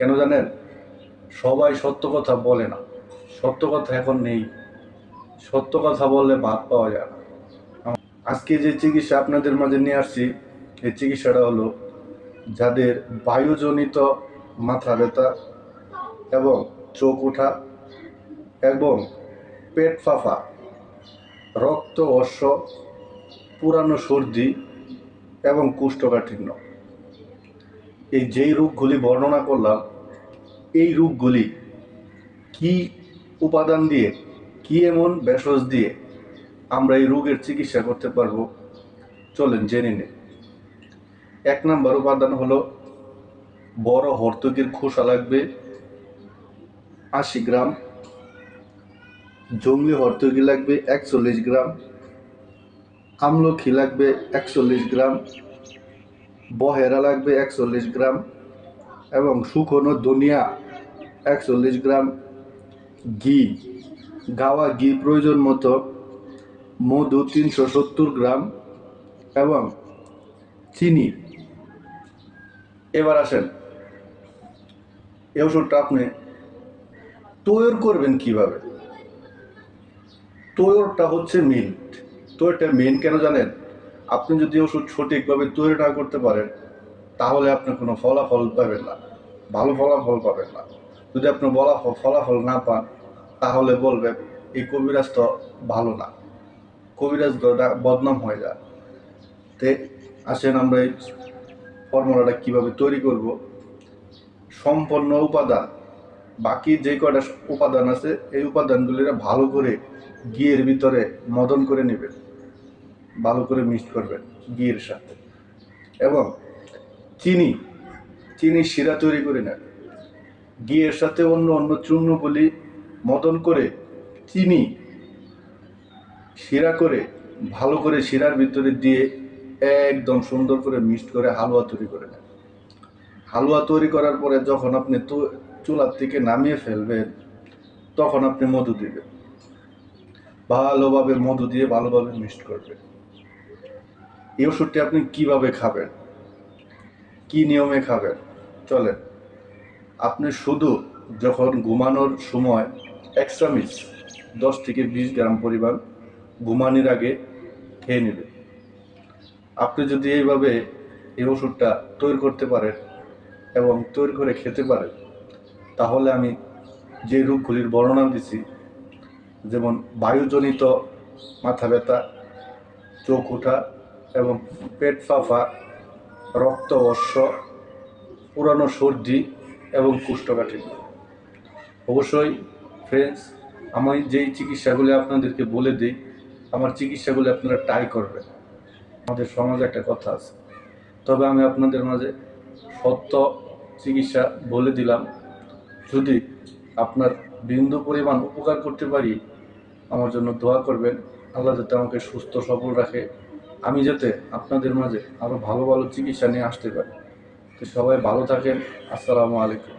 কেন জানেন? সবাই সত্য কথা বলে না। সত্য কথা এখন নেই। সত্য কথা বললে ভাত পাওয়া যায় না। আজকে যে চিকিৎসা আপনাদের মাঝে নিয়ে আসছি, এই চিকিৎসাটা হলো যাদের বায়ুজনিত মাথা ব্যথা এবং চোখ ওঠা এবং পেট ফাঁপা, রক্ত অশ্ব, পুরানো সর্দি এবং কোষ্ঠকাঠিন্য, এই যেই রোগগুলি বর্ণনা করলাম, এই রোগগুলি কি উপাদান দিয়ে, কি এমন ভেষজ দিয়ে আমরা এই রোগের চিকিৎসা করতে পারবো, চলেন জেনে নিন। 1 নম্বর উপাদান হলো বড় হর্তকির খোসা লাগবে 80 গ্রাম, জংলি হর্তকি লাগবে 41 গ্রাম, আমলখি লাগবে 41 গ্রাম, বহেরা লাগবে 41 গ্রাম এবং শুকনো ধনিয়া 41 গ্রাম, ঘি, গাওয়া ঘি প্রয়োজন মতো, মধু 370 গ্রাম এবং চিনি। এবার আসেন, এই ওষুধটা আপনি তৈরি করবেন কিভাবে। তৈরটা হচ্ছে মেন। তৈরটা মেন কেন জানেন? আপনি যদি ওষুধ সঠিকভাবে তৈরি না করতে পারেন, তাহলে আপনি কোনো ফলাফল পাবেন না, ভালো ফলাফল পাবেন না। যদি আপনি ফলাফল না পান, তাহলে বলবেন এই কবিরাজ তো ভালো না, কবিরাজ বদনাম হয়ে যায়। তে আসেন আমরা এই ফর্মুলাটা কীভাবে তৈরি করব। সম্পন্ন উপাদান, বাকি যে কয়টা উপাদান আছে, এই উপাদানগুলি ভালো করে ঘিয়ের ভিতরে মদন করে নেবেন, ভালো করে মিক্স করবেন ঘিয়ের সাথে, এবং চিনি শিরা তৈরি করে নেন। ঘিয়ের সাথে অন্য অন্য চূর্ণগুলি মদন করে চিনি শিরা করে ভালো করে শিরার ভিতরে দিয়ে একদম সুন্দর করে মিক্সড করে হালুয়া তৈরি করে নেন। হালুয়া তৈরি করার পরে যখন আপনি চুলার থেকে নামিয়ে ফেলবেন, তখন আপনি মধু দিবেন, ভালোভাবে মধু দিয়ে ভালোভাবে মিক্সড করবেন। এই ওষুধটি আপনি কিভাবে খাবেন, কি নিয়মে খাবেন, চলেন। আপনি শুধু যখন ঘুমানোর সময় এক চামচ 10 থেকে 20 গ্রাম পরিমাণ ঘুমানোর আগে খেয়ে নেবেন। আপনি যদি এইভাবে এই ওষুধটা তৈরি করতে পারেন এবং তৈরি করে খেতে পারেন, তাহলে আমি যে রোগগুলির বর্ণনা দিছি, যেমন বায়ুজনিত মাথা ব্যথা, চোখ ওঠা এবং পেট ফাঁপা, রক্ত অশ্ব, পুরানো সর্দি এবং কোষ্ঠকাঠিন্য, অবশ্যই ফ্রেন্ডস, আমি যেই চিকিৎসাগুলি আপনাদেরকে বলে দিই, আমার চিকিৎসাগুলি আপনারা ট্রাই করবেন। আমাদের সমাজে একটা কথা আছে, তবে আমি আপনাদের মাঝে সত্য চিকিৎসা বলে দিলাম। যদি আপনার বিন্দু পরিমাণ উপকার করতে পারি, আমার জন্য দোয়া করবেন। আল্লাহ যাতে আমাকে সুস্থ সবল রাখে, আমি যাতে আপনাদের মাঝে আরও ভালো ভালো চিকিৎসা নিয়ে আসতে পারি। তো সবাই ভালো থাকেন। আসসালামু আলাইকুম।